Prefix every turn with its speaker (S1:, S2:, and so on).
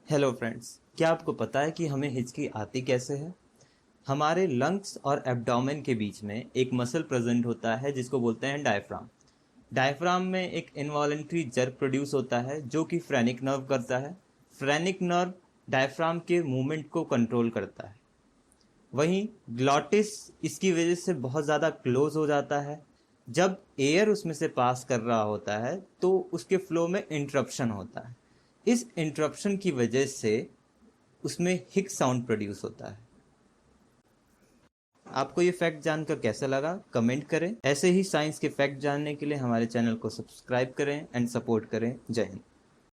S1: Hello friends, क्या आपको पता है कि हमें हिचकी आती कैसे है? हमारे लंग्स और एब्डोमेन के बीच में एक मसल प्रेजेंट होता है जिसको बोलते हैं डायफ्राम। डायफ्राम में एक इनवॉलेंट्री जर्क प्रोड्यूस होता है जो कि फ्रेनिक नर्व करता है। फ्रेनिक नर्व डायफ्राम के मूवमेंट को कंट्रोल करता है। वहीं ग्लॉटिस इसकी वजह से बहुत ज़्यादा क्लोज हो जाता है। जब एयर उसमें से पास कर रहा होता है तो उसके फ्लो में इंटरप्शन होता है। इस इंटरप्शन की वजह से उसमें हिक साउंड प्रोड्यूस होता है। आपको ये फैक्ट जानकर कैसा लगा, कमेंट करें। ऐसे ही साइंस के फैक्ट जानने के लिए हमारे चैनल को सब्सक्राइब करें एंड सपोर्ट करें। जय हिंद।